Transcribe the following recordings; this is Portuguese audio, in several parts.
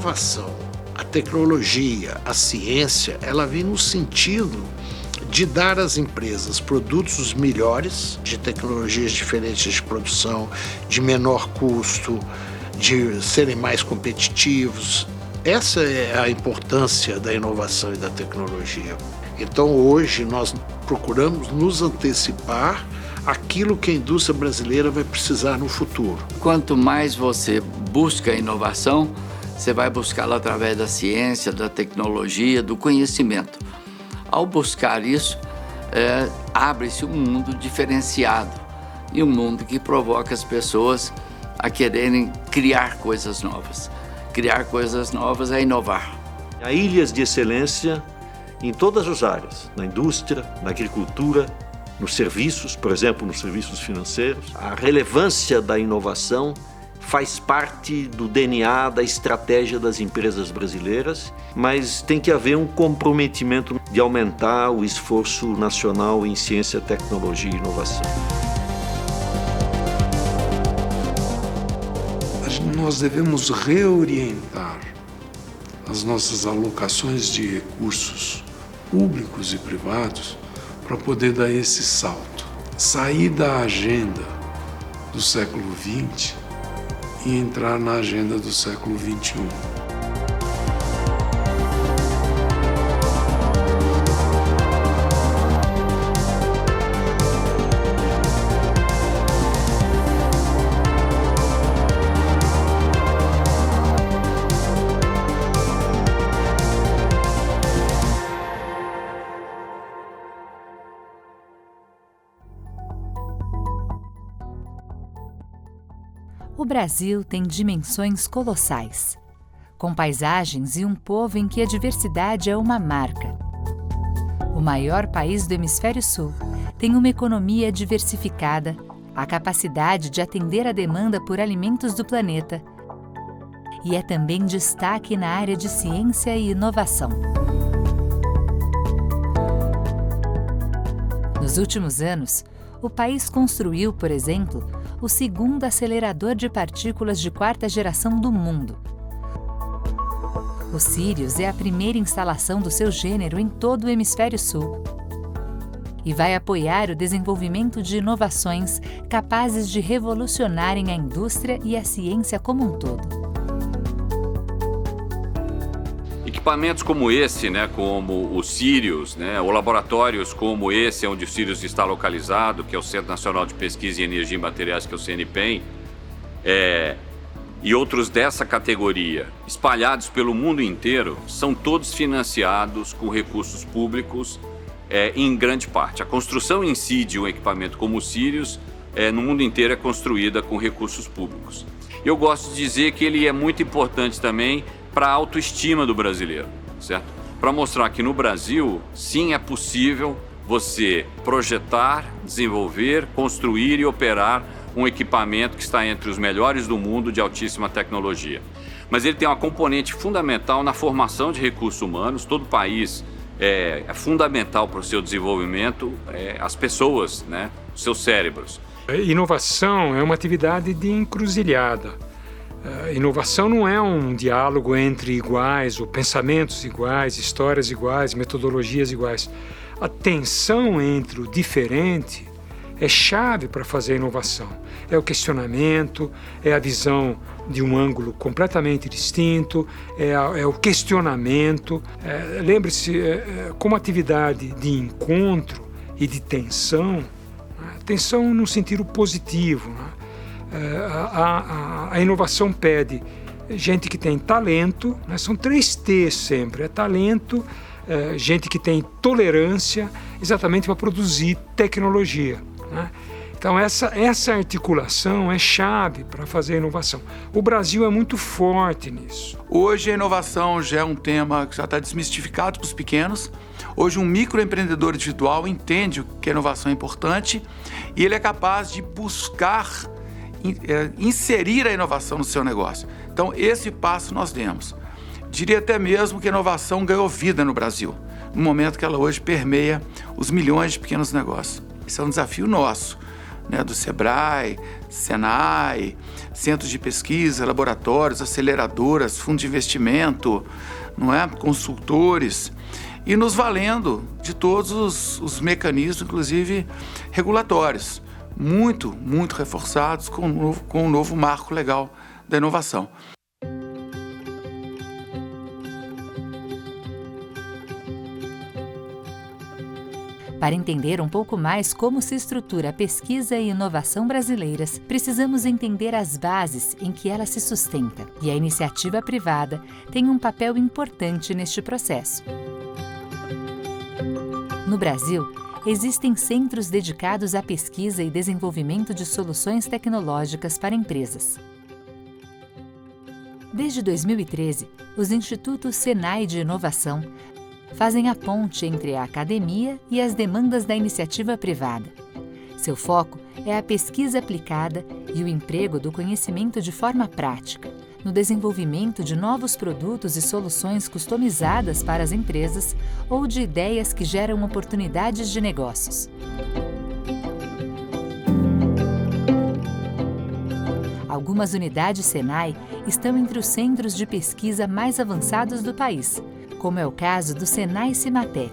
inovação, a tecnologia, a ciência, ela vem no sentido de dar às empresas produtos melhores, de tecnologias diferentes de produção, de menor custo, de serem mais competitivos. Essa é a importância da inovação e da tecnologia. Então, hoje, nós procuramos nos antecipar àquilo que a indústria brasileira vai precisar no futuro. Quanto mais você busca a inovação, você vai buscá-la através da ciência, da tecnologia, do conhecimento. Ao buscar isso, abre-se um mundo diferenciado e um mundo que provoca as pessoas a quererem criar coisas novas. Criar coisas novas é inovar. Há ilhas de excelência em todas as áreas, na indústria, na agricultura, nos serviços, por exemplo, nos serviços financeiros. A relevância da inovação faz parte do DNA, da estratégia das empresas brasileiras, mas tem que haver um comprometimento de aumentar o esforço nacional em ciência, tecnologia e inovação. Nós devemos reorientar as nossas alocações de recursos públicos e privados para poder dar esse salto, sair da agenda do século XX e entrar na agenda do século XXI. O Brasil tem dimensões colossais, com paisagens e um povo em que a diversidade é uma marca. O maior país do Hemisfério Sul tem uma economia diversificada, a capacidade de atender a demanda por alimentos do planeta e é também destaque na área de ciência e inovação. Nos últimos anos, o país construiu, por exemplo, o segundo acelerador de partículas de quarta geração do mundo. O Sirius é a primeira instalação do seu gênero em todo o Hemisfério Sul e vai apoiar o desenvolvimento de inovações capazes de revolucionarem a indústria e a ciência como um todo. Equipamentos como esse, como o Sirius, ou laboratórios como esse, onde o Sirius está localizado, que é o Centro Nacional de Pesquisa em Energia e Materiais, que é o CNPEM, e outros dessa categoria, espalhados pelo mundo inteiro, são todos financiados com recursos públicos em grande parte. A construção em si de um equipamento como o Sirius, no mundo inteiro, é construída com recursos públicos. Eu gosto de dizer que ele é muito importante também para a autoestima do brasileiro, certo? Para mostrar que no Brasil, sim, é possível você projetar, desenvolver, construir e operar um equipamento que está entre os melhores do mundo de altíssima tecnologia. Mas ele tem uma componente fundamental na formação de recursos humanos. Todo país é fundamental para o seu desenvolvimento, as pessoas, os seus cérebros. Inovação é uma atividade de encruzilhada. Inovação não é um diálogo entre iguais, ou pensamentos iguais, histórias iguais, metodologias iguais. A tensão entre o diferente é chave para fazer inovação. É o questionamento, é a visão de um ângulo completamente distinto, é o questionamento. Lembre-se, como atividade de encontro e de tensão, tensão no sentido positivo, a inovação pede gente que tem talento, são 3 T's sempre, é talento, gente que tem tolerância, exatamente para produzir tecnologia. Então essa articulação é chave para fazer a inovação. O Brasil é muito forte nisso. Hoje a inovação já é um tema que já está desmistificado para os pequenos. Hoje um microempreendedor individual entende que a inovação é importante e ele é capaz de buscar inserir a inovação no seu negócio. Então, esse passo nós demos. Diria até mesmo que a inovação ganhou vida no Brasil, no momento que ela hoje permeia os milhões de pequenos negócios. Esse é um desafio nosso, né, do SEBRAE, SENAI, centros de pesquisa, laboratórios, aceleradoras, fundos de investimento, não é? Consultores, e nos valendo de todos os mecanismos, inclusive regulatórios, muito reforçados com o novo marco legal da inovação. Para entender um pouco mais como se estrutura a pesquisa e inovação brasileiras, precisamos entender as bases em que ela se sustenta, e a iniciativa privada tem um papel importante neste processo. No Brasil, existem centros dedicados à pesquisa e desenvolvimento de soluções tecnológicas para empresas. Desde 2013, os Institutos SENAI de Inovação fazem a ponte entre a academia e as demandas da iniciativa privada. Seu foco é a pesquisa aplicada e o emprego do conhecimento de forma prática, no desenvolvimento de novos produtos e soluções customizadas para as empresas ou de ideias que geram oportunidades de negócios. Algumas unidades SENAI estão entre os centros de pesquisa mais avançados do país, como é o caso do SENAI Cimatec.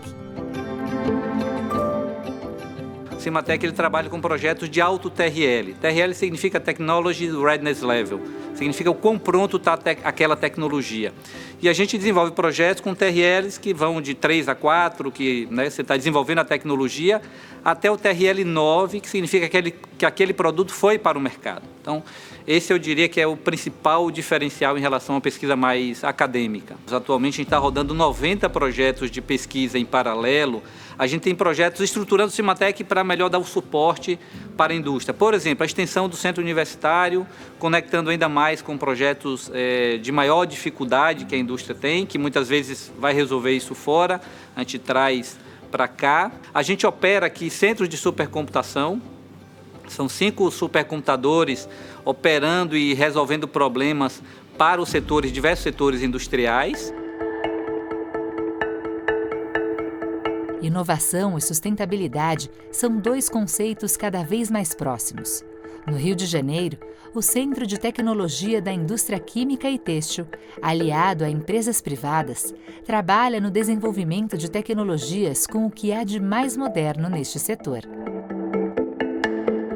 O Cimatec ele trabalha com projetos de alto TRL. TRL significa Technology Readiness Level, significa o quão pronto está aquela tecnologia. E a gente desenvolve projetos com TRLs que vão de 3 a 4, que você está desenvolvendo a tecnologia, até o TRL 9, que significa que aquele produto foi para o mercado. Então, esse eu diria que é o principal diferencial em relação à pesquisa mais acadêmica. Atualmente a gente está rodando 90 projetos de pesquisa em paralelo. A gente tem projetos estruturando o Cimatec para melhor dar o suporte para a indústria. Por exemplo, a extensão do centro universitário, conectando ainda mais com projetos de maior dificuldade que a indústria tem, que muitas vezes vai resolver isso fora, a gente traz para cá. A gente opera aqui centros de supercomputação. São 5 supercomputadores operando e resolvendo problemas para os diversos setores industriais. Inovação e sustentabilidade são 2 conceitos cada vez mais próximos. No Rio de Janeiro, o Centro de Tecnologia da Indústria Química e Têxtil, aliado a empresas privadas, trabalha no desenvolvimento de tecnologias com o que há de mais moderno neste setor.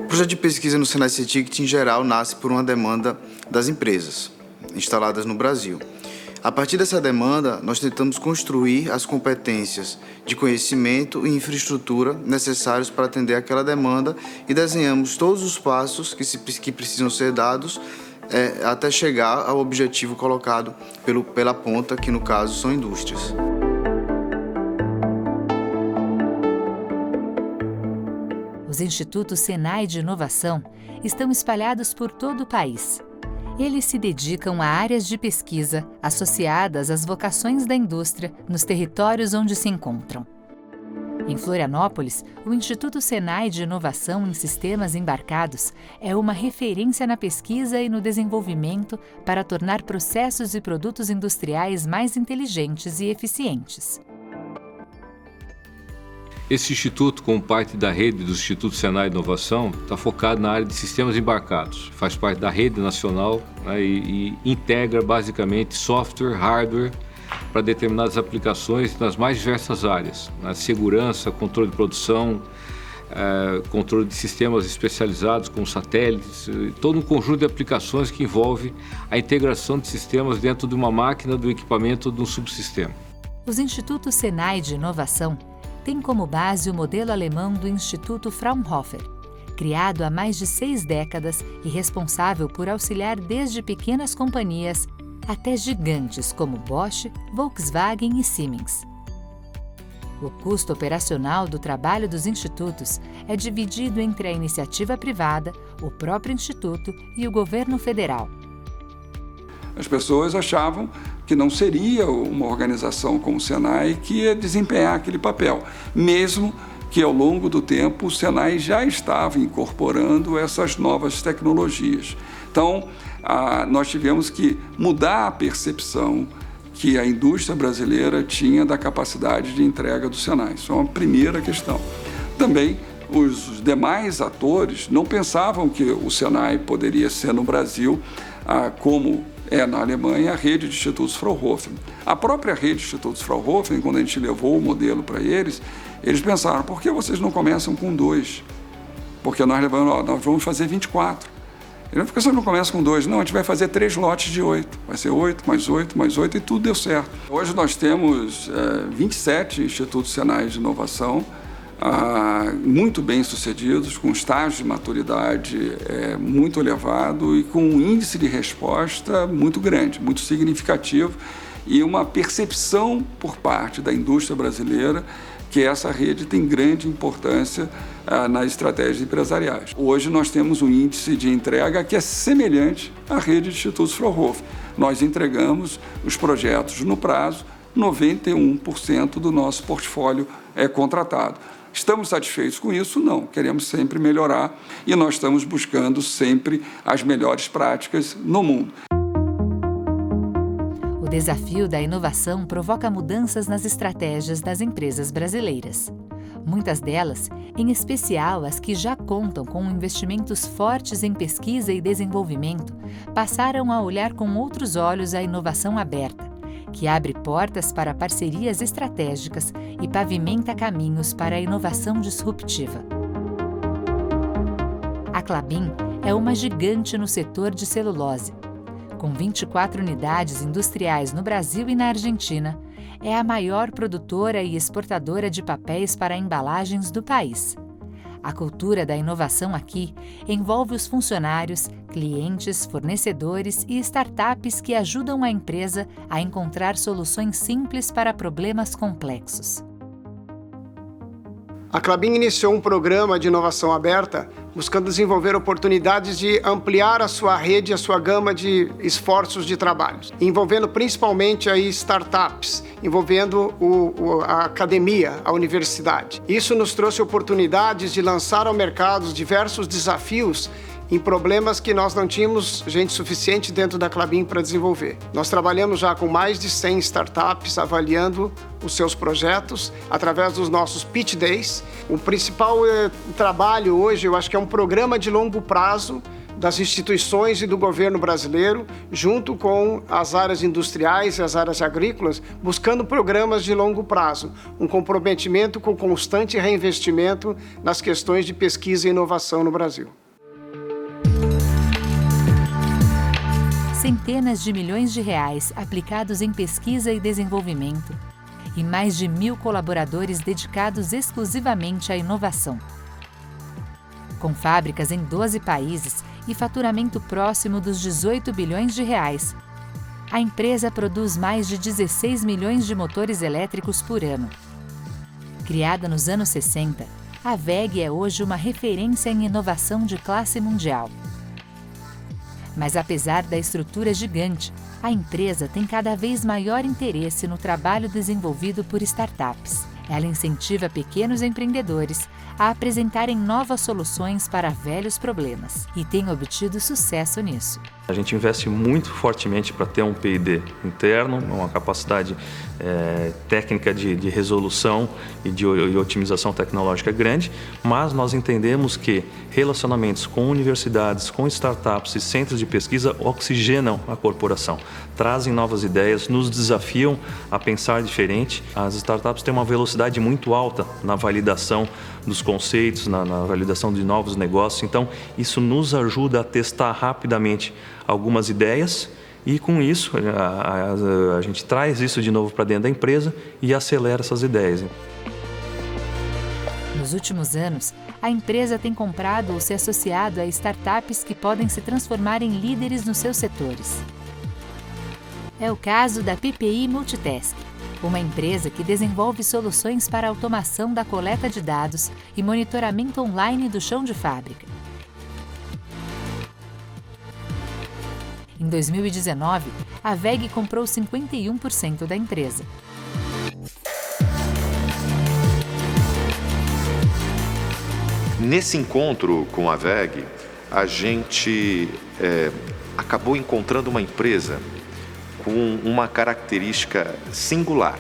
O projeto de pesquisa no Senai CETIC, em geral, nasce por uma demanda das empresas instaladas no Brasil. A partir dessa demanda, nós tentamos construir as competências de conhecimento e infraestrutura necessários para atender aquela demanda e desenhamos todos os passos que precisam ser dados até chegar ao objetivo colocado pela ponta, que no caso são indústrias. Os institutos SENAI de inovação estão espalhados por todo o país. Eles se dedicam a áreas de pesquisa associadas às vocações da indústria nos territórios onde se encontram. Em Florianópolis, o Instituto SENAI de Inovação em Sistemas Embarcados é uma referência na pesquisa e no desenvolvimento para tornar processos e produtos industriais mais inteligentes e eficientes. Esse instituto, como parte da rede dos Institutos SENAI de Inovação, está focado na área de sistemas embarcados. Faz parte da rede nacional, né, e integra basicamente software, hardware para determinadas aplicações nas mais diversas áreas. Na segurança, controle de produção, controle de sistemas especializados como satélites, todo um conjunto de aplicações que envolve a integração de sistemas dentro de uma máquina, do equipamento, de um subsistema. Os Institutos SENAI de Inovação tem como base o modelo alemão do Instituto Fraunhofer, criado há mais de 6 décadas e responsável por auxiliar desde pequenas companhias até gigantes como Bosch, Volkswagen e Siemens. O custo operacional do trabalho dos institutos é dividido entre a iniciativa privada, o próprio instituto e o governo federal. As pessoas achavam que não seria uma organização como o SENAI que ia desempenhar aquele papel, mesmo que ao longo do tempo o SENAI já estava incorporando essas novas tecnologias. Então, nós tivemos que mudar a percepção que a indústria brasileira tinha da capacidade de entrega do SENAI. Isso é uma primeira questão. Também os demais atores não pensavam que o Senai poderia ser no Brasil, como é na Alemanha, a rede de institutos Fraunhofer. A própria rede de institutos Fraunhofer, quando a gente levou o modelo para eles pensaram, por que vocês não começam com 2? Porque nós vamos fazer 24. Por que vocês não começam com 2? Não, a gente vai fazer 3 lotes de 8. Vai ser 8, mais 8, mais 8 e tudo deu certo. Hoje nós temos 27 institutos Senai de inovação, muito bem sucedidos, com estágio de maturidade muito elevado e com um índice de resposta muito grande, muito significativo e uma percepção por parte da indústria brasileira que essa rede tem grande importância nas estratégias empresariais. Hoje nós temos um índice de entrega que é semelhante à rede de institutos Fraunhofer. Nós entregamos os projetos no prazo, 91% do nosso portfólio é contratado. Estamos satisfeitos com isso? Não. Queremos sempre melhorar e nós estamos buscando sempre as melhores práticas no mundo. O desafio da inovação provoca mudanças nas estratégias das empresas brasileiras. Muitas delas, em especial as que já contam com investimentos fortes em pesquisa e desenvolvimento, passaram a olhar com outros olhos a inovação aberta, que abre portas para parcerias estratégicas e pavimenta caminhos para a inovação disruptiva. A Klabin é uma gigante no setor de celulose. Com 24 unidades industriais no Brasil e na Argentina, é a maior produtora e exportadora de papéis para embalagens do país. A cultura da inovação aqui envolve os funcionários, clientes, fornecedores e startups que ajudam a empresa a encontrar soluções simples para problemas complexos. A Klabin iniciou um programa de inovação aberta buscando desenvolver oportunidades de ampliar a sua rede e a sua gama de esforços de trabalho, envolvendo principalmente aí startups, envolvendo a academia, a universidade. Isso nos trouxe oportunidades de lançar ao mercado diversos desafios em problemas que nós não tínhamos gente suficiente dentro da Klabin para desenvolver. Nós trabalhamos já com mais de 100 startups avaliando os seus projetos através dos nossos Pitch Days. O principal trabalho hoje, eu acho que é um programa de longo prazo das instituições e do governo brasileiro, junto com as áreas industriais e as áreas agrícolas, buscando programas de longo prazo, um comprometimento com constante reinvestimento nas questões de pesquisa e inovação no Brasil. Centenas de milhões de reais aplicados em pesquisa e desenvolvimento e mais de 1.000 colaboradores dedicados exclusivamente à inovação. Com fábricas em 12 países e faturamento próximo dos 18 bilhões de reais, a empresa produz mais de 16 milhões de motores elétricos por ano. Criada nos anos 60, a WEG é hoje uma referência em inovação de classe mundial. Mas apesar da estrutura gigante, a empresa tem cada vez maior interesse no trabalho desenvolvido por startups. Ela incentiva pequenos empreendedores a apresentarem novas soluções para velhos problemas e tem obtido sucesso nisso. A gente investe muito fortemente para ter um P&D interno, uma capacidade técnica de resolução e de otimização tecnológica grande, mas nós entendemos que relacionamentos com universidades, com startups e centros de pesquisa oxigenam a corporação, trazem novas ideias, nos desafiam a pensar diferente. As startups têm uma velocidade muito alta na validação dos conceitos, na validação de novos negócios, então isso nos ajuda a testar rapidamente algumas ideias e com isso a gente traz isso de novo para dentro da empresa e acelera essas ideias. Nos últimos anos, a empresa tem comprado ou se associado a startups que podem se transformar em líderes nos seus setores. É o caso da PPI Multitask, uma empresa que desenvolve soluções para a automação da coleta de dados e monitoramento online do chão de fábrica. Em 2019, a WEG comprou 51% da empresa. Nesse encontro com a WEG, a gente acabou encontrando uma empresa com uma característica singular.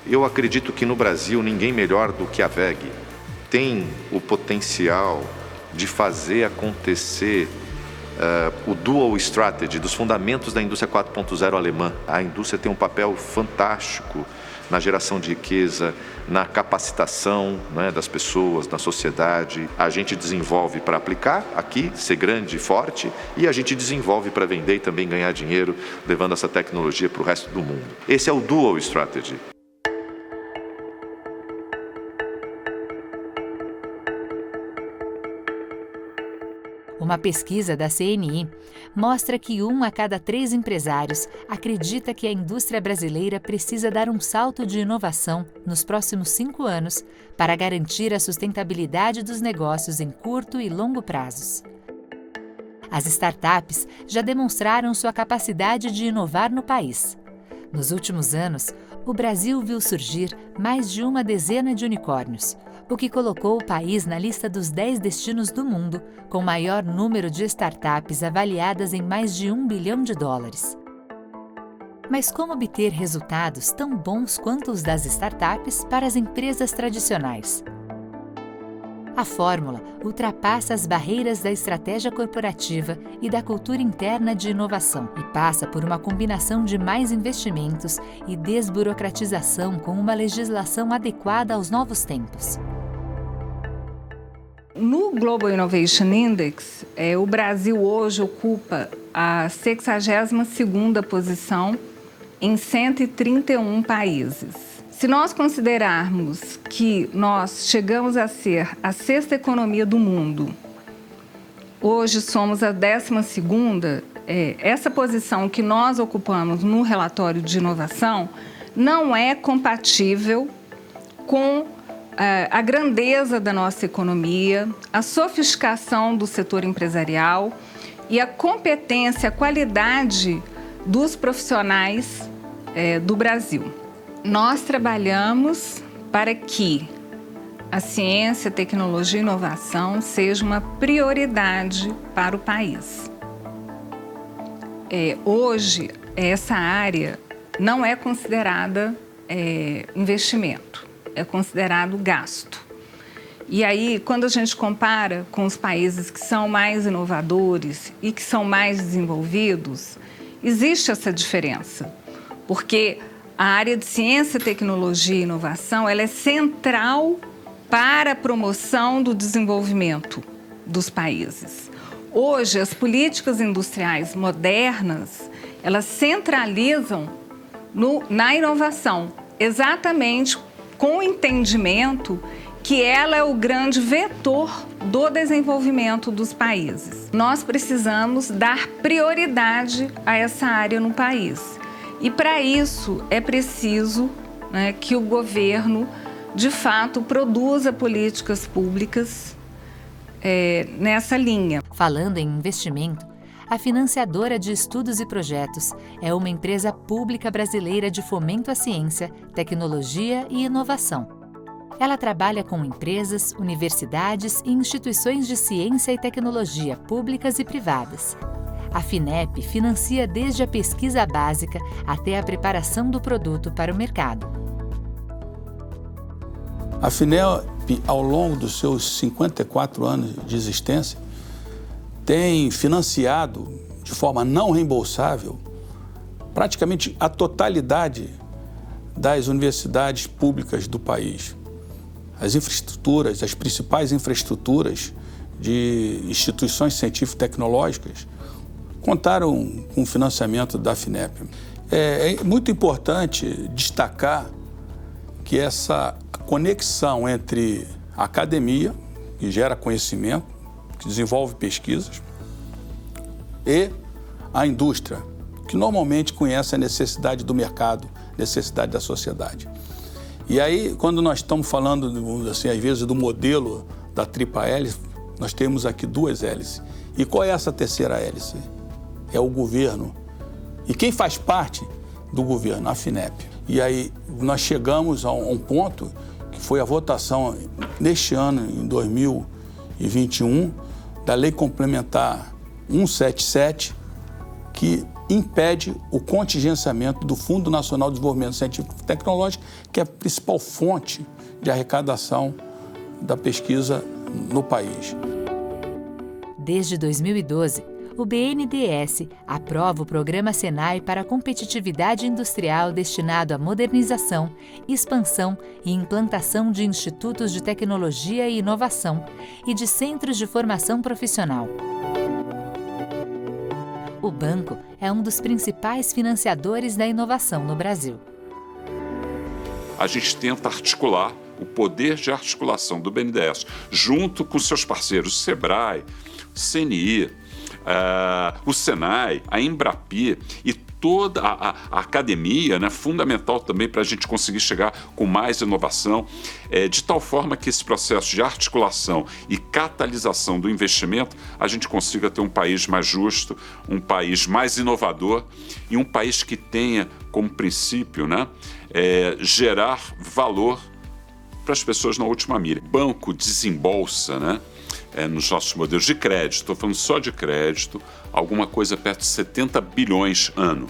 Eu acredito que no Brasil ninguém melhor do que a WEG tem o potencial de fazer acontecer o dual strategy dos fundamentos da indústria 4.0 alemã. A indústria tem um papel fantástico na geração de riqueza, na capacitação, né, das pessoas, na sociedade. A gente desenvolve para aplicar aqui, ser grande e forte, e a gente desenvolve para vender e também ganhar dinheiro, levando essa tecnologia para o resto do mundo. Esse é o dual strategy. Uma pesquisa da CNI mostra que 1 a cada 3 empresários acredita que a indústria brasileira precisa dar um salto de inovação nos próximos 5 anos para garantir a sustentabilidade dos negócios em curto e longo prazos. As startups já demonstraram sua capacidade de inovar no país. Nos últimos anos, o Brasil viu surgir mais de uma dezena de unicórnios, o que colocou o país na lista dos 10 destinos do mundo com maior número de startups avaliadas em mais de $1 bilhão. Mas como obter resultados tão bons quanto os das startups para as empresas tradicionais? A fórmula ultrapassa as barreiras da estratégia corporativa e da cultura interna de inovação e passa por uma combinação de mais investimentos e desburocratização com uma legislação adequada aos novos tempos. No Global Innovation Index, o Brasil hoje ocupa a 62ª posição em 131 países. Se nós considerarmos que nós chegamos a ser a 6ª economia do mundo, hoje somos a 12ª, essa posição que nós ocupamos no relatório de inovação não é compatível com a grandeza da nossa economia, a sofisticação do setor empresarial e a competência, a qualidade dos profissionais do Brasil. Nós trabalhamos para que a ciência, tecnologia e inovação seja uma prioridade para o país. Hoje, essa área não é considerada investimento. É considerado gasto. E aí, quando a gente compara com os países que são mais inovadores e que são mais desenvolvidos, existe essa diferença, porque a área de ciência, tecnologia e inovação ela é central para a promoção do desenvolvimento dos países. Hoje, as políticas industriais modernas, elas centralizam na inovação, exatamente com o entendimento que ela é o grande vetor do desenvolvimento dos países. Nós precisamos dar prioridade a essa área no país. E, para isso, é preciso, né, que o governo, de fato, produza políticas públicas nessa linha. Falando em investimento, a Financiadora de Estudos e Projetos é uma empresa pública brasileira de fomento à ciência, tecnologia e inovação. Ela trabalha com empresas, universidades e instituições de ciência e tecnologia públicas e privadas. A FINEP financia desde a pesquisa básica até a preparação do produto para o mercado. A FINEP, ao longo dos seus 54 anos de existência, tem financiado de forma não reembolsável praticamente a totalidade das universidades públicas do país. As infraestruturas, as principais infraestruturas de instituições científico-tecnológicas contaram com o financiamento da FINEP. É muito importante destacar que essa conexão entre a academia, que gera conhecimento, que desenvolve pesquisas, e a indústria, que normalmente conhece a necessidade do mercado, necessidade da sociedade. E aí, quando nós estamos falando, assim, às vezes, do modelo da tripla hélice, nós temos aqui 2 hélices. E qual é essa terceira hélice? É o governo. E quem faz parte do governo? A FINEP. E aí, nós chegamos a um ponto que foi a votação neste ano, em 2021, da Lei Complementar 177, que impede o contingenciamento do Fundo Nacional de Desenvolvimento Científico e Tecnológico, que é a principal fonte de arrecadação da pesquisa no país. Desde 2012, o BNDES aprova o Programa Senai para a Competitividade Industrial destinado à modernização, expansão e implantação de institutos de tecnologia e inovação e de centros de formação profissional. O banco é um dos principais financiadores da inovação no Brasil. A gente tenta articular o poder de articulação do BNDES junto com seus parceiros SEBRAE, CNI, o Senai, a Embrapi e toda a academia, né, fundamental também para a gente conseguir chegar com mais inovação, de tal forma que esse processo de articulação e catalisação do investimento, a gente consiga ter um país mais justo, um país mais inovador e um país que tenha como princípio, né, gerar valor para as pessoas na última mira. O banco desembolsa, né, nos nossos modelos de crédito, estou falando só de crédito, alguma coisa perto de 70 bilhões ano.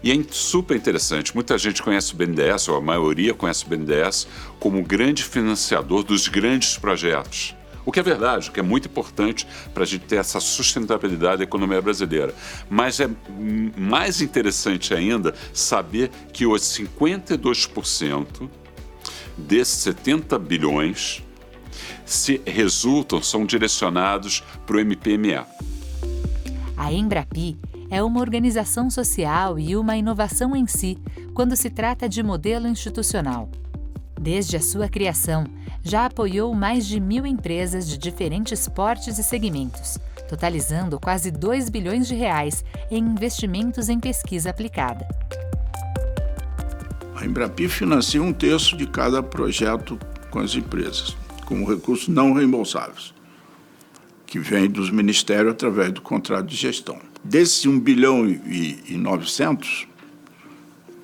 E é super interessante, muita gente conhece o BNDES, ou a maioria conhece o BNDES, como o grande financiador dos grandes projetos. O que é verdade, o que é muito importante para a gente ter essa sustentabilidade da economia brasileira. Mas é mais interessante ainda saber que os 52% desses 70 bilhões são direcionados para o MPMA. A Embrapi é uma organização social e uma inovação em si quando se trata de modelo institucional. Desde a sua criação, já apoiou mais de 1.000 empresas de diferentes portes e segmentos, totalizando quase 2 bilhões de reais em investimentos em pesquisa aplicada. A Embrapi financia 1/3 de cada projeto com as empresas, como recursos não reembolsáveis, que vem dos ministérios através do contrato de gestão. Desses 1 bilhão e 900,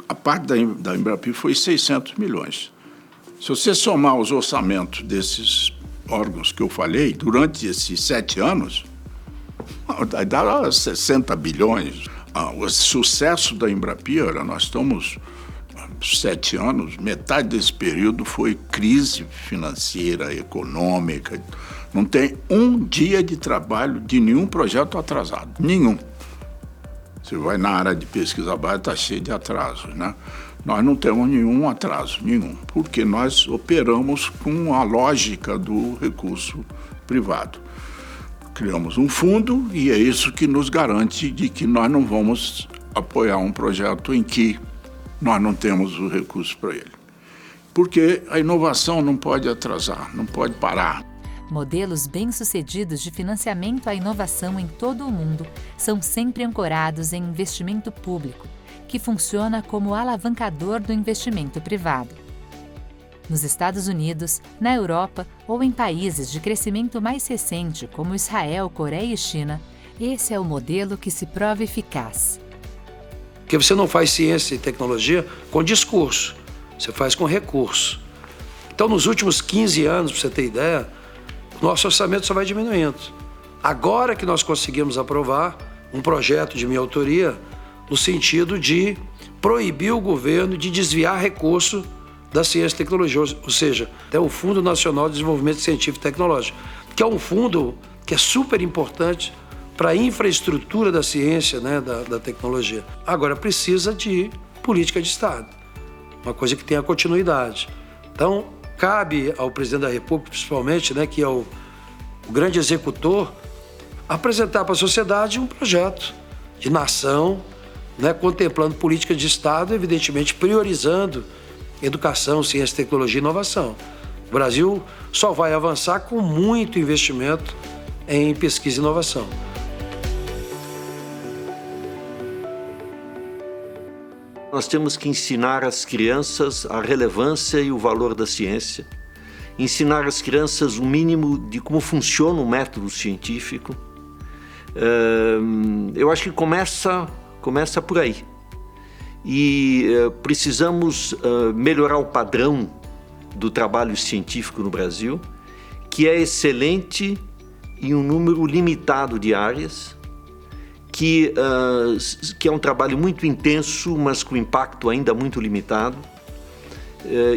a parte da Embrapi foi 600 milhões. Se você somar os orçamentos desses órgãos que eu falei, durante esses 7 anos, dá 60 bilhões. O sucesso da Embrapi, nós estamos 7 anos, metade desse período foi crise financeira, econômica. Não tem um dia de trabalho de nenhum projeto atrasado, nenhum. Você vai na área de pesquisa básica, está cheio de atrasos, né? Nós não temos nenhum atraso, nenhum, porque nós operamos com a lógica do recurso privado. Criamos um fundo e é isso que nos garante de que nós não vamos apoiar um projeto em que nós não temos o recurso para ele. Porque a inovação não pode atrasar, não pode parar. Modelos bem-sucedidos de financiamento à inovação em todo o mundo são sempre ancorados em investimento público, que funciona como alavancador do investimento privado. Nos Estados Unidos, na Europa ou em países de crescimento mais recente, como Israel, Coreia e China, esse é o modelo que se prova eficaz. Porque você não faz ciência e tecnologia com discurso, você faz com recurso. Então, nos últimos 15 anos, para você ter ideia, nosso orçamento só vai diminuindo. Agora que nós conseguimos aprovar um projeto de minha autoria no sentido de proibir o governo de desviar recurso da ciência e tecnologia, ou seja, até o Fundo Nacional de Desenvolvimento Científico e Tecnológico, que é um fundo que é super importante para a infraestrutura da ciência, né, da tecnologia. Agora, precisa de política de Estado, uma coisa que tenha continuidade. Então, cabe ao presidente da República, principalmente, né, que é o grande executor, apresentar para a sociedade um projeto de nação, né, contemplando política de Estado, evidentemente priorizando educação, ciência, tecnologia e inovação. O Brasil só vai avançar com muito investimento em pesquisa e inovação. Nós temos que ensinar às crianças a relevância e o valor da ciência, ensinar às crianças o mínimo de como funciona o método científico. Eu acho que começa por aí. E precisamos melhorar o padrão do trabalho científico no Brasil, que é excelente em um número limitado de áreas, que é um trabalho muito intenso, mas com impacto ainda muito limitado.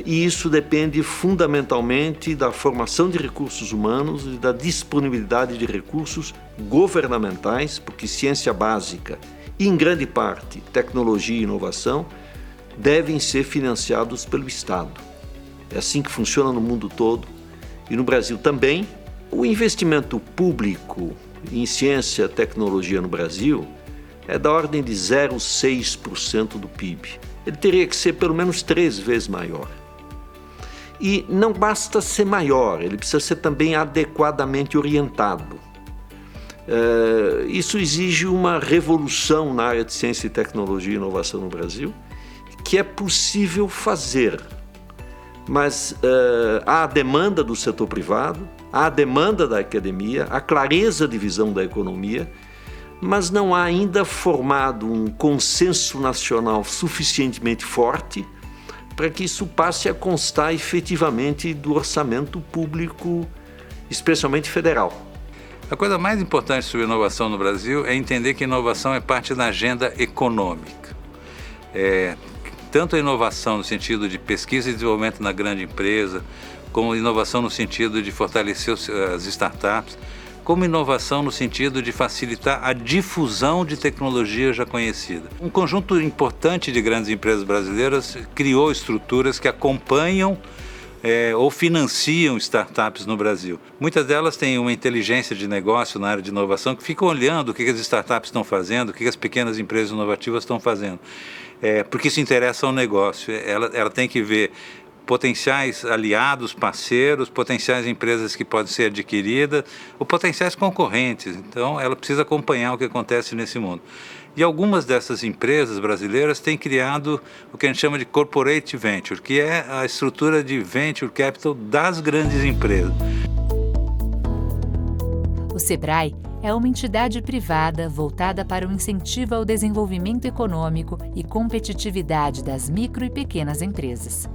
E isso depende fundamentalmente da formação de recursos humanos e da disponibilidade de recursos governamentais, porque ciência básica e, em grande parte, tecnologia e inovação devem ser financiados pelo Estado. É assim que funciona no mundo todo e no Brasil também. O investimento público em ciência e tecnologia no Brasil é da ordem de 0,6% do PIB. Ele teria que ser pelo menos 3 vezes maior. E não basta ser maior, ele precisa ser também adequadamente orientado. Isso exige uma revolução na área de ciência e tecnologia e inovação no Brasil, que é possível fazer. Mas há a demanda do setor privado, há a demanda da academia, a clareza de visão da economia, mas não há ainda formado um consenso nacional suficientemente forte para que isso passe a constar efetivamente do orçamento público, especialmente federal. A coisa mais importante sobre inovação no Brasil é entender que inovação é parte da agenda econômica. Tanto a inovação no sentido de pesquisa e desenvolvimento na grande empresa, como inovação no sentido de fortalecer as startups, como inovação no sentido de facilitar a difusão de tecnologia já conhecida. Um conjunto importante de grandes empresas brasileiras criou estruturas que acompanham ou financiam startups no Brasil. Muitas delas têm uma inteligência de negócio na área de inovação que ficam olhando o que as startups estão fazendo, o que as pequenas empresas inovativas estão fazendo. Porque isso interessa ao negócio. Ela tem que ver potenciais aliados, parceiros, potenciais empresas que podem ser adquiridas ou potenciais concorrentes. Então, ela precisa acompanhar o que acontece nesse mundo. E algumas dessas empresas brasileiras têm criado o que a gente chama de corporate venture, que é a estrutura de venture capital das grandes empresas. O SEBRAE é uma entidade privada voltada para o incentivo ao desenvolvimento econômico e competitividade das micro e pequenas empresas.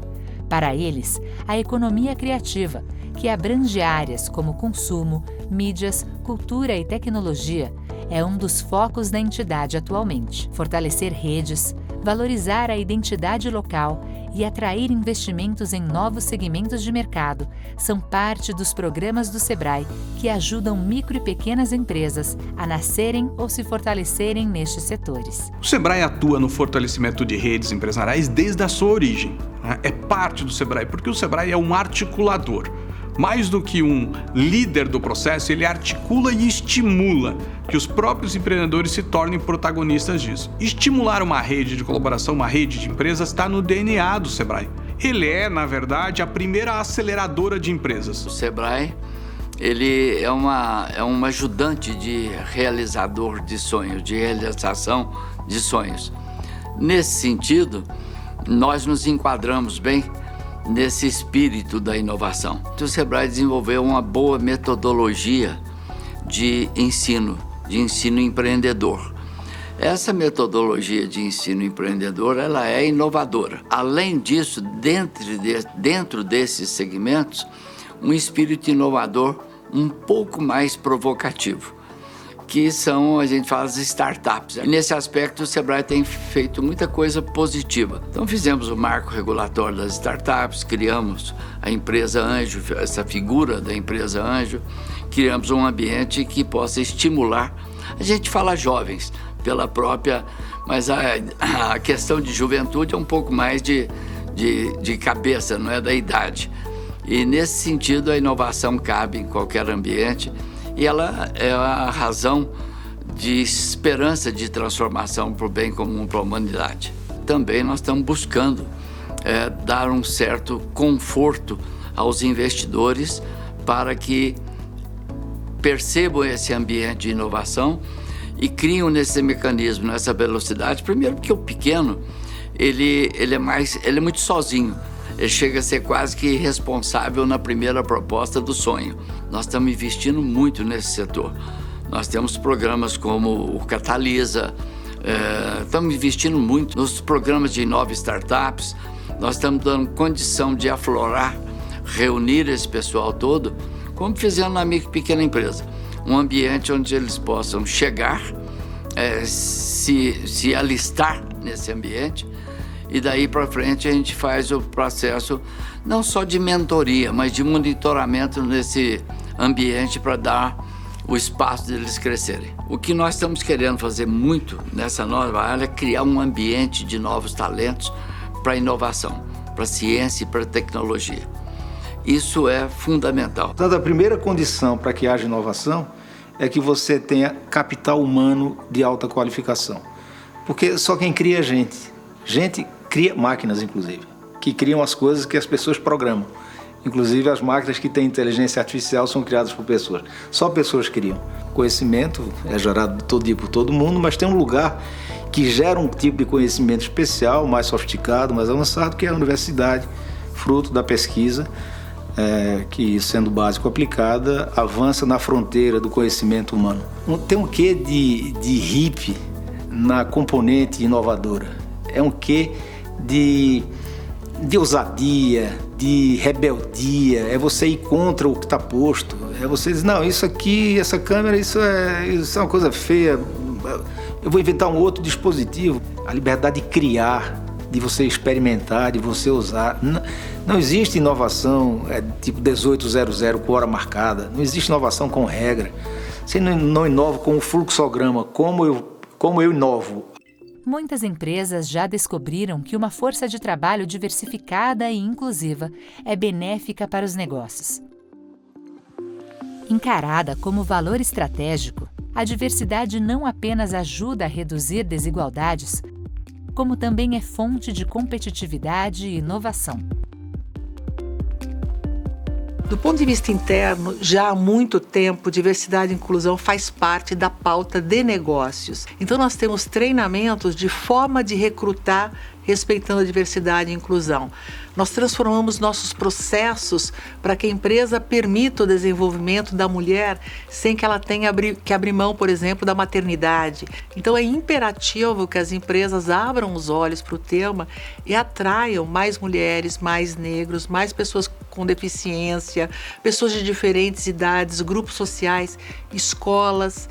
Para eles, a economia criativa, que abrange áreas como consumo, mídias, cultura e tecnologia, é um dos focos da entidade atualmente. Fortalecer redes, valorizar a identidade local e atrair investimentos em novos segmentos de mercado são parte dos programas do SEBRAE que ajudam micro e pequenas empresas a nascerem ou se fortalecerem nestes setores. O SEBRAE atua no fortalecimento de redes empresariais desde a sua origem. É parte do SEBRAE, porque o SEBRAE é um articulador. Mais do que um líder do processo, ele articula e estimula que os próprios empreendedores se tornem protagonistas disso. Estimular uma rede de colaboração, uma rede de empresas, está no DNA do SEBRAE. Ele é, na verdade, a primeira aceleradora de empresas. O SEBRAE, ele é um ajudante de realizador de sonhos, de realização de sonhos. Nesse sentido, nós nos enquadramos bem nesse espírito da inovação. O SEBRAE desenvolveu uma boa metodologia de ensino empreendedor. Essa metodologia de ensino empreendedor, ela é inovadora. Além disso, dentro desses segmentos, um espírito inovador um pouco mais provocativo, que são, a gente fala, as startups. E nesse aspecto, o SEBRAE tem feito muita coisa positiva. Então, fizemos o marco regulatório das startups, criamos a empresa Anjo, essa figura da empresa Anjo, criamos um ambiente que possa estimular. A gente fala jovens, pela própria, mas a questão de juventude é um pouco mais de cabeça, não é da idade. E, nesse sentido, a inovação cabe em qualquer ambiente, e ela é a razão de esperança de transformação para o bem comum, para a humanidade. Também nós estamos buscando dar um certo conforto aos investidores para que percebam esse ambiente de inovação e criam nesse mecanismo, nessa velocidade. Primeiro porque o pequeno, ele é muito sozinho. Ele chega a ser quase que responsável na primeira proposta do sonho. Nós estamos investindo muito nesse setor. Nós temos programas como o Catalisa, estamos investindo muito nos programas de Inova Startups. Nós estamos dando condição de aflorar, reunir esse pessoal todo, como fizemos na micro e pequena empresa. Um ambiente onde eles possam chegar, se alistar nesse ambiente E daí para frente a gente faz o processo não só de mentoria, mas de monitoramento nesse ambiente para dar o espaço deles crescerem. O que nós estamos querendo fazer muito nessa nova área é criar um ambiente de novos talentos para a inovação, para a ciência e para a tecnologia. Isso é fundamental. Portanto, a primeira condição para que haja inovação é que você tenha capital humano de alta qualificação. Porque só quem cria é gente. Gente cria máquinas, inclusive, que criam as coisas que as pessoas programam. Inclusive, as máquinas que têm inteligência artificial são criadas por pessoas. Só pessoas criam. Conhecimento é gerado todo dia por todo mundo, mas tem um lugar que gera um tipo de conhecimento especial, mais sofisticado, mais avançado, que é a universidade, fruto da pesquisa, que, sendo básico aplicada, avança na fronteira do conhecimento humano. Tem um quê de hippie na componente inovadora. É um quê de ousadia, de rebeldia, é você ir contra o que está posto, é você dizer, não, isso aqui, essa câmera, isso é uma coisa feia, eu vou inventar um outro dispositivo. A liberdade de criar, de você experimentar, de você usar. Não existe inovação tipo 1800 com hora marcada, não existe inovação com regra. Você não inova com o fluxograma, como eu inovo. Muitas empresas já descobriram que uma força de trabalho diversificada e inclusiva é benéfica para os negócios. Encarada como valor estratégico, a diversidade não apenas ajuda a reduzir desigualdades, como também é fonte de competitividade e inovação. Do ponto de vista interno, já há muito tempo, diversidade e inclusão faz parte da pauta de negócios. Então, nós temos treinamentos de forma de recrutar respeitando a diversidade e inclusão. Nós transformamos nossos processos para que a empresa permita o desenvolvimento da mulher sem que ela tenha que abrir mão, por exemplo, da maternidade. Então é imperativo que as empresas abram os olhos para o tema e atraiam mais mulheres, mais negros, mais pessoas com deficiência, pessoas de diferentes idades, grupos sociais, escolas,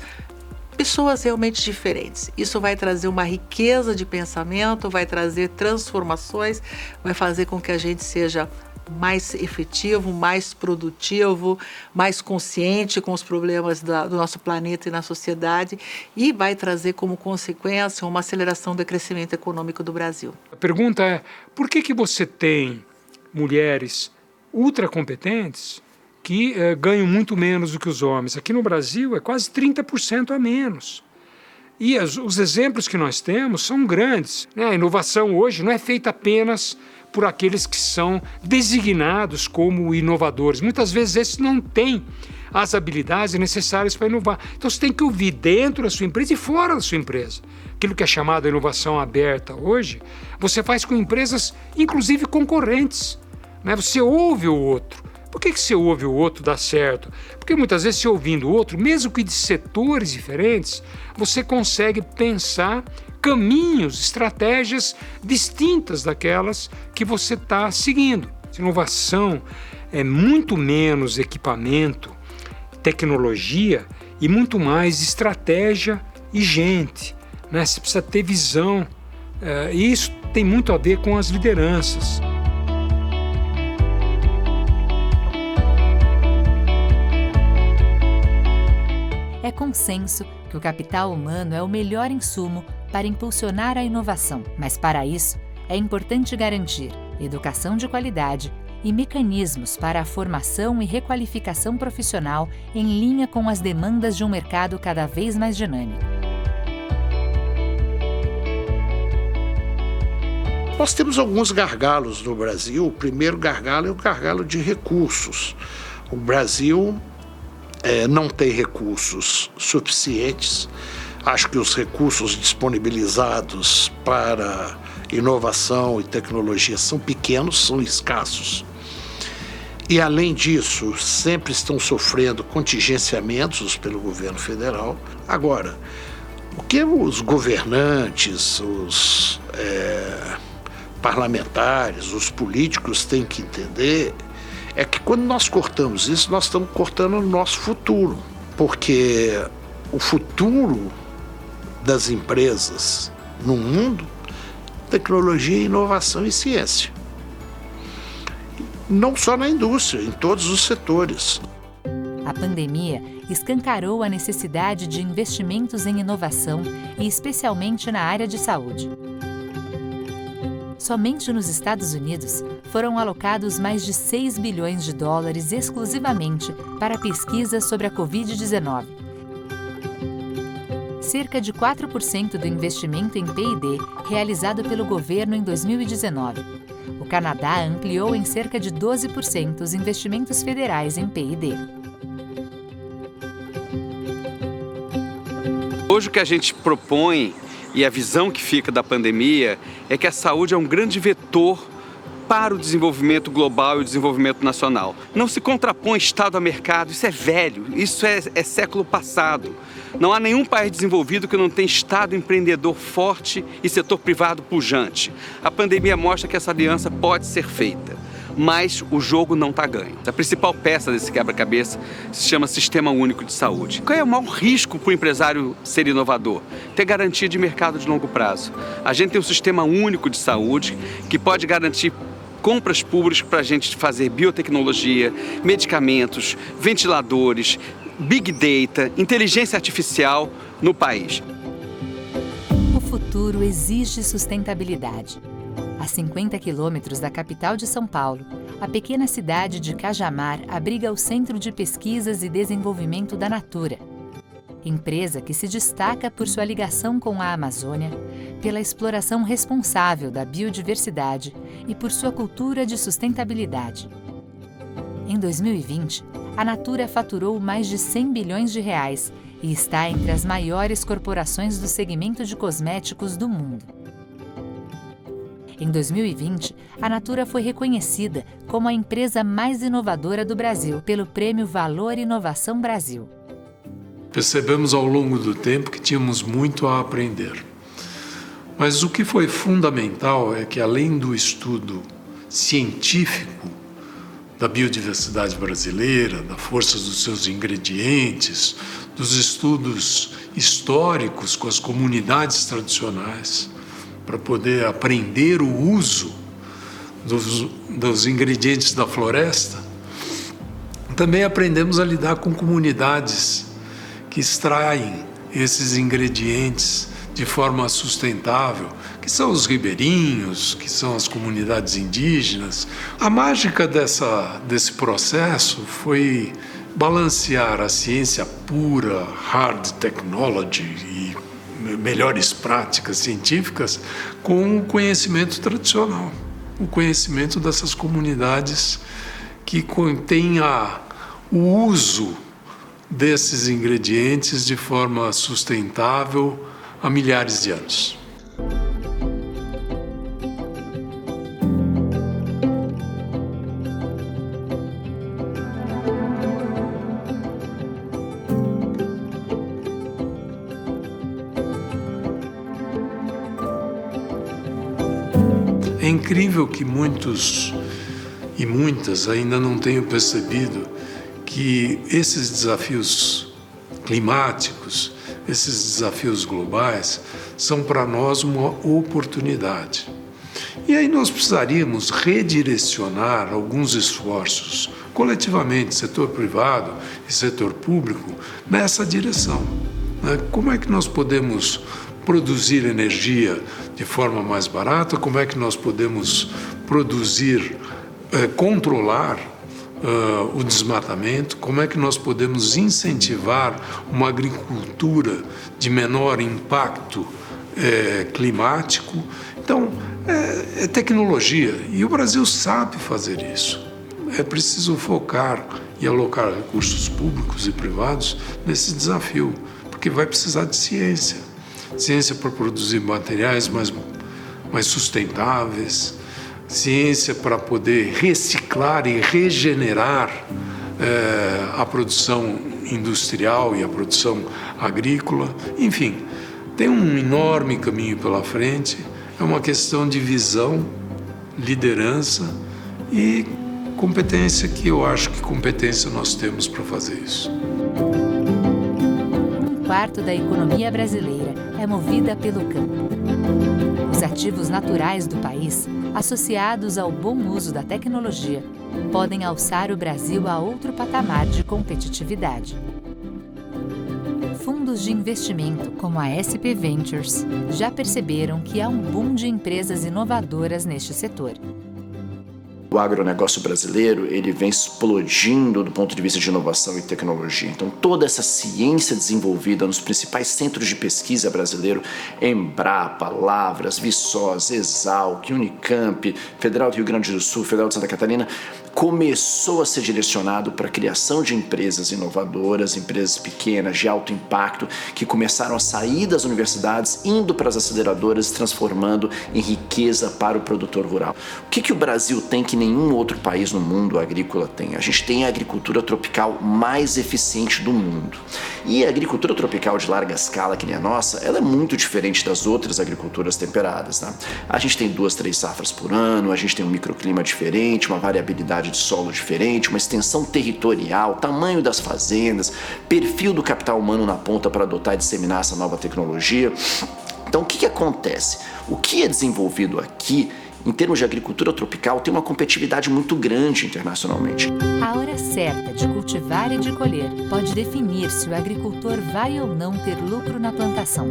pessoas realmente diferentes. Isso vai trazer uma riqueza de pensamento, vai trazer transformações, vai fazer com que a gente seja mais efetivo, mais produtivo, mais consciente com os problemas do nosso planeta e na sociedade e vai trazer como consequência uma aceleração do crescimento econômico do Brasil. A pergunta é, por que você tem mulheres ultra competentes que ganham muito menos do que os homens? Aqui no Brasil é quase 30% a menos. E os exemplos que nós temos são grandes, né? A inovação hoje não é feita apenas por aqueles que são designados como inovadores. Muitas vezes esses não têm as habilidades necessárias para inovar. Então você tem que ouvir dentro da sua empresa e fora da sua empresa. Aquilo que é chamado inovação aberta hoje, você faz com empresas, inclusive concorrentes, né? Você ouve o outro. Por que você ouve o outro dar certo? Porque muitas vezes, se ouvindo o outro, mesmo que de setores diferentes, você consegue pensar caminhos, estratégias distintas daquelas que você está seguindo. Inovação é muito menos equipamento, tecnologia e muito mais estratégia e gente, né? Você precisa ter visão. E isso tem muito a ver com as lideranças. É consenso que o capital humano é o melhor insumo para impulsionar a inovação, mas para isso é importante garantir educação de qualidade e mecanismos para a formação e requalificação profissional em linha com as demandas de um mercado cada vez mais dinâmico. Nós temos alguns gargalos no Brasil. O primeiro gargalo é o gargalo de recursos. O Brasil não tem recursos suficientes. Acho que os recursos disponibilizados para inovação e tecnologia são pequenos, são escassos. E, além disso, sempre estão sofrendo contingenciamentos pelo governo federal. Agora, o que os governantes, os parlamentares, os políticos têm que entender é que quando nós cortamos isso, nós estamos cortando o nosso futuro, porque o futuro das empresas no mundo tecnologia, inovação e ciência. Não só na indústria, em todos os setores. A pandemia escancarou a necessidade de investimentos em inovação e especialmente na área de saúde. Somente nos Estados Unidos foram alocados mais de 6 bilhões de dólares exclusivamente para pesquisas sobre a Covid-19. Cerca de 4% do investimento em P&D realizado pelo governo em 2019. O Canadá ampliou em cerca de 12% os investimentos federais em P&D. Hoje o que a gente propõe e a visão que fica da pandemia é que a saúde é um grande vetor para o desenvolvimento global e o desenvolvimento nacional. Não se contrapõe Estado a mercado, isso é velho, isso é século passado. Não há nenhum país desenvolvido que não tenha Estado empreendedor forte e setor privado pujante. A pandemia mostra que essa aliança pode ser feita, mas o jogo não está ganho. A principal peça desse quebra-cabeça se chama Sistema Único de Saúde. Qual é o maior risco para o empresário ser inovador? Ter garantia de mercado de longo prazo. A gente tem um Sistema Único de Saúde que pode garantir compras públicas para a gente fazer biotecnologia, medicamentos, ventiladores, Big Data, inteligência artificial no país. O futuro exige sustentabilidade. A 50 quilômetros da capital de São Paulo, a pequena cidade de Cajamar abriga o Centro de Pesquisas e Desenvolvimento da Natura, empresa que se destaca por sua ligação com a Amazônia, pela exploração responsável da biodiversidade e por sua cultura de sustentabilidade. Em 2020, a Natura faturou mais de 100 bilhões de reais e está entre as maiores corporações do segmento de cosméticos do mundo. Em 2020, a Natura foi reconhecida como a empresa mais inovadora do Brasil pelo Prêmio Valor Inovação Brasil. Percebemos ao longo do tempo que tínhamos muito a aprender. Mas o que foi fundamental é que, além do estudo científico da biodiversidade brasileira, da força dos seus ingredientes, dos estudos históricos com as comunidades tradicionais, para poder aprender o uso dos ingredientes da floresta, também aprendemos a lidar com comunidades que extraem esses ingredientes de forma sustentável, que são os ribeirinhos, que são as comunidades indígenas. A mágica desse processo foi balancear a ciência pura, hard technology e melhores práticas científicas com o conhecimento tradicional, o conhecimento dessas comunidades que contêm o uso desses ingredientes de forma sustentável há milhares de anos. É incrível que muitos e muitas ainda não tenham percebido que esses desafios climáticos, esses desafios globais, são para nós uma oportunidade. E aí nós precisaríamos redirecionar alguns esforços, coletivamente, setor privado e setor público, nessa direção. Como é que nós podemos produzir energia de forma mais barata? Como é que nós podemos controlar o desmatamento? Como é que nós podemos incentivar uma agricultura de menor impacto climático? Então, é tecnologia, e o Brasil sabe fazer isso. É preciso focar e alocar recursos públicos e privados nesse desafio, porque vai precisar de ciência. Ciência para produzir materiais mais sustentáveis, ciência para poder reciclar e regenerar a produção industrial e a produção agrícola. Enfim, tem um enorme caminho pela frente. É uma questão de visão, liderança e competência, que eu acho que competência nós temos para fazer isso. 1/4 da economia brasileira é movida pelo campo. Os ativos naturais do país, associados ao bom uso da tecnologia, podem alçar o Brasil a outro patamar de competitividade. Fundos de investimento como a SP Ventures já perceberam que há um boom de empresas inovadoras neste setor. O agronegócio brasileiro ele vem explodindo do ponto de vista de inovação e tecnologia. Então, toda essa ciência desenvolvida nos principais centros de pesquisa brasileiro, Embrapa, Lavras, Viçosa, Exalc, Unicamp, Federal do Rio Grande do Sul, Federal de Santa Catarina, começou a ser direcionado para a criação de empresas inovadoras, empresas pequenas, de alto impacto, que começaram a sair das universidades, indo para as aceleradoras, transformando em riqueza para o produtor rural. O que o Brasil tem que nenhum outro país no mundo agrícola tem? A gente tem a agricultura tropical mais eficiente do mundo. E a agricultura tropical de larga escala, que nem a nossa, ela é muito diferente das outras agriculturas temperadas, né? A gente tem 2, 3 safras por ano, a gente tem um microclima diferente, uma variabilidade de solo diferente, uma extensão territorial, tamanho das fazendas, perfil do capital humano na ponta para adotar e disseminar essa nova tecnologia. Então, o que acontece? O que é desenvolvido aqui, em termos de agricultura tropical, tem uma competitividade muito grande internacionalmente. A hora certa de cultivar e de colher pode definir se o agricultor vai ou não ter lucro na plantação.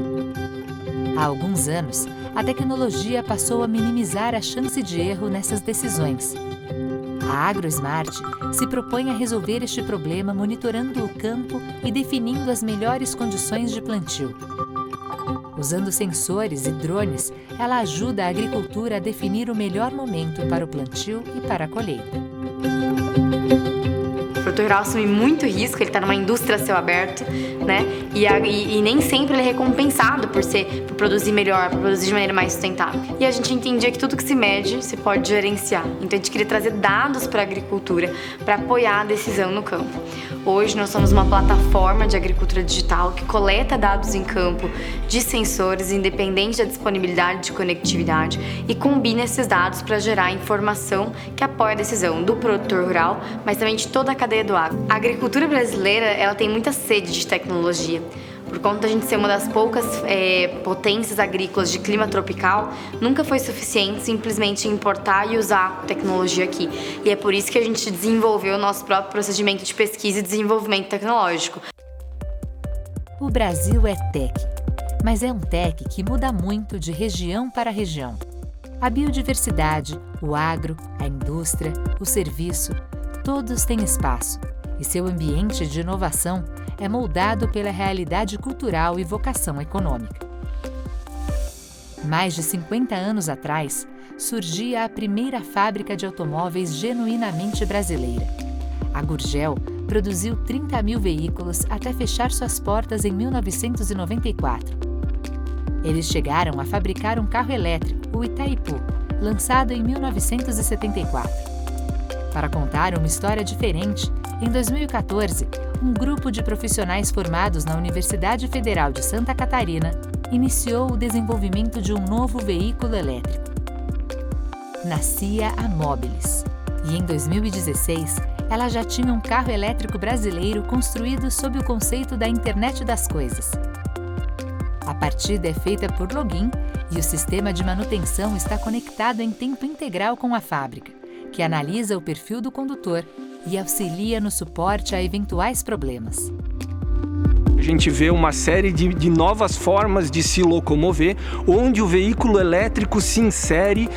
Há alguns anos, a tecnologia passou a minimizar a chance de erro nessas decisões. A AgroSmart se propõe a resolver este problema monitorando o campo e definindo as melhores condições de plantio. Usando sensores e drones, ela ajuda a agricultura a definir o melhor momento para o plantio e para a colheita. O produtor rural assume muito risco, ele está numa indústria a céu aberto, né? E nem sempre ele é recompensado por produzir melhor, por produzir de maneira mais sustentável. E a gente entendia que tudo que se mede, se pode gerenciar. Então a gente queria trazer dados para a agricultura, para apoiar a decisão no campo. Hoje nós somos uma plataforma de agricultura digital que coleta dados em campo de sensores, independente da disponibilidade de conectividade, e combina esses dados para gerar informação que apoia a decisão do produtor rural, mas também de toda a cadeia do agro. A agricultura brasileira ela tem muita sede de tecnologia. Por conta da gente ser uma das poucas potências agrícolas de clima tropical, nunca foi suficiente simplesmente importar e usar tecnologia aqui. E é por isso que a gente desenvolveu o nosso próprio procedimento de pesquisa e desenvolvimento tecnológico. O Brasil é tech, mas é um tech que muda muito de região para região. A biodiversidade, o agro, a indústria, o serviço, todos têm espaço, e seu ambiente de inovação é moldado pela realidade cultural e vocação econômica. Mais de 50 anos atrás, surgia a primeira fábrica de automóveis genuinamente brasileira. A Gurgel produziu 30 mil veículos até fechar suas portas em 1994. Eles chegaram a fabricar um carro elétrico, o Itaipu, lançado em 1974. Para contar uma história diferente, em 2014, um grupo de profissionais formados na Universidade Federal de Santa Catarina iniciou o desenvolvimento de um novo veículo elétrico. Nascia a Mobilis, e em 2016, ela já tinha um carro elétrico brasileiro construído sob o conceito da Internet das Coisas. A partida é feita por login e o sistema de manutenção está conectado em tempo integral com a fábrica, que analisa o perfil do condutor e auxilia no suporte a eventuais problemas. A gente vê uma série de novas formas de se locomover, onde o veículo elétrico se insere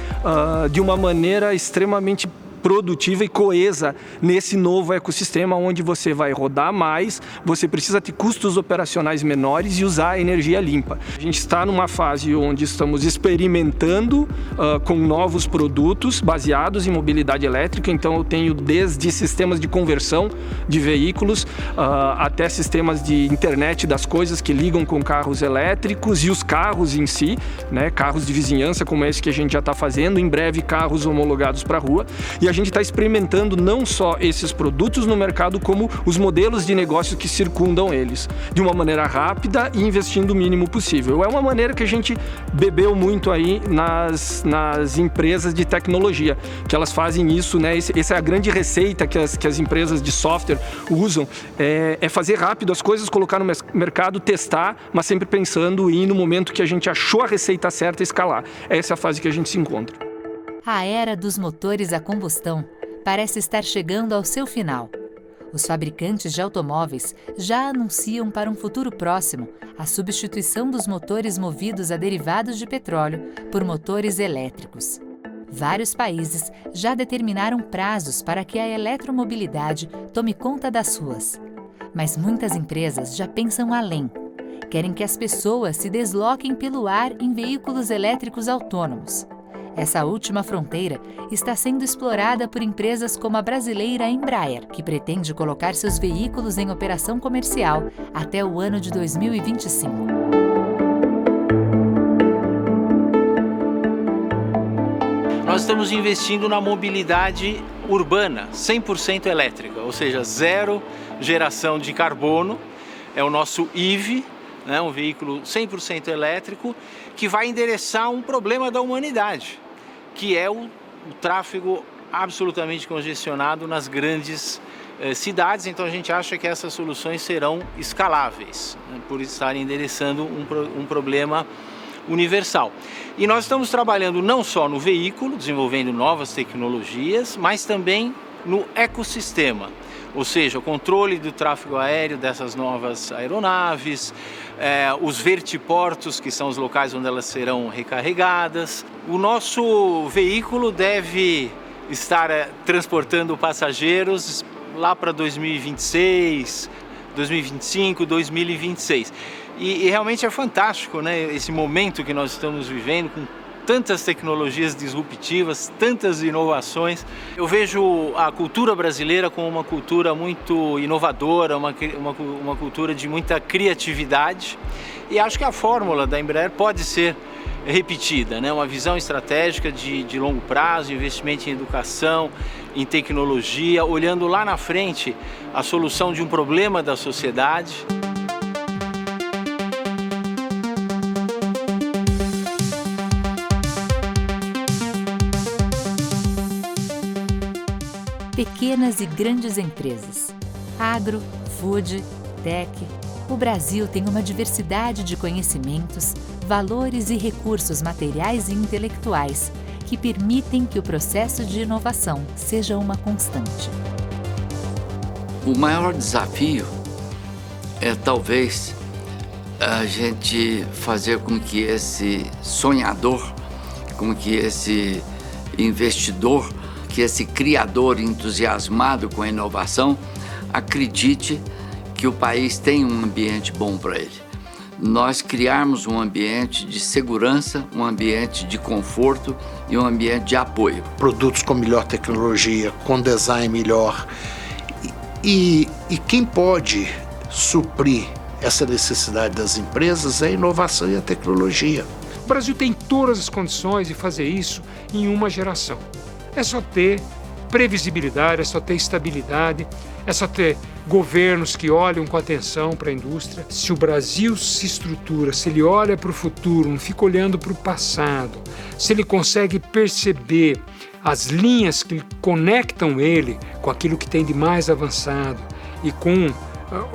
de uma maneira extremamente produtiva e coesa nesse novo ecossistema, onde você vai rodar mais, você precisa ter custos operacionais menores e usar a energia limpa. A gente está numa fase onde estamos experimentando com novos produtos baseados em mobilidade elétrica, então eu tenho desde sistemas de conversão de veículos até sistemas de internet das coisas que ligam com carros elétricos e os carros em si, né, carros de vizinhança como esse que a gente já está fazendo, em breve carros homologados para a rua. E a gente está experimentando não só esses produtos no mercado, como os modelos de negócio que circundam eles, de uma maneira rápida e investindo o mínimo possível. É uma maneira que a gente bebeu muito aí nas empresas de tecnologia, que elas fazem isso, né? Essa é a grande receita que as empresas de software usam, é fazer rápido as coisas, colocar no mercado, testar, mas sempre pensando em, no momento que a gente achou a receita certa, escalar. Essa é a fase que a gente se encontra. A era dos motores a combustão parece estar chegando ao seu final. Os fabricantes de automóveis já anunciam para um futuro próximo a substituição dos motores movidos a derivados de petróleo por motores elétricos. Vários países já determinaram prazos para que a eletromobilidade tome conta das ruas. Mas muitas empresas já pensam além. Querem que as pessoas se desloquem pelo ar em veículos elétricos autônomos. Essa última fronteira está sendo explorada por empresas como a brasileira Embraer, que pretende colocar seus veículos em operação comercial até o ano de 2025. Nós estamos investindo na mobilidade urbana, 100% elétrica, ou seja, zero geração de carbono. É o nosso EV, né, um veículo 100% elétrico, que vai endereçar um problema da humanidade, que é o tráfego absolutamente congestionado nas grandes cidades. Então a gente acha que essas soluções serão escaláveis, né, por estarem endereçando um problema universal. E nós estamos trabalhando não só no veículo, desenvolvendo novas tecnologias, mas também no ecossistema. Ou seja, o controle do tráfego aéreo dessas novas aeronaves, os vertiportos, que são os locais onde elas serão recarregadas. O nosso veículo deve estar transportando passageiros lá para 2026, 2025, 2026. E realmente é fantástico, né, esse momento que nós estamos vivendo, com tantas tecnologias disruptivas, tantas inovações. Eu vejo a cultura brasileira como uma cultura muito inovadora, uma cultura de muita criatividade, e acho que a fórmula da Embraer pode ser repetida, né? Uma visão estratégica de longo prazo, investimento em educação, em tecnologia, olhando lá na frente a solução de um problema da sociedade. Pequenas e grandes empresas, agro, food, tech. O Brasil tem uma diversidade de conhecimentos, valores e recursos materiais e intelectuais que permitem que o processo de inovação seja uma constante. O maior desafio é talvez a gente fazer com que esse sonhador, com que esse investidor, que esse criador entusiasmado com a inovação acredite que o país tem um ambiente bom para ele. Nós criarmos um ambiente de segurança, um ambiente de conforto e um ambiente de apoio. Produtos com melhor tecnologia, com design melhor. E quem pode suprir essa necessidade das empresas é a inovação e a tecnologia. O Brasil tem todas as condições de fazer isso em uma geração. É só ter previsibilidade, é só ter estabilidade, é só ter governos que olham com atenção para a indústria. Se o Brasil se estrutura, se ele olha para o futuro, não fica olhando para o passado, se ele consegue perceber as linhas que conectam ele com aquilo que tem de mais avançado e com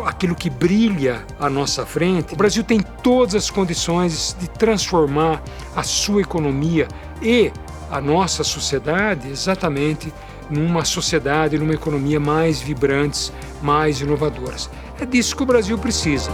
aquilo que brilha à nossa frente, o Brasil tem todas as condições de transformar a sua economia e a nossa sociedade exatamente numa sociedade, numa economia mais vibrantes, mais inovadoras. É disso que o Brasil precisa.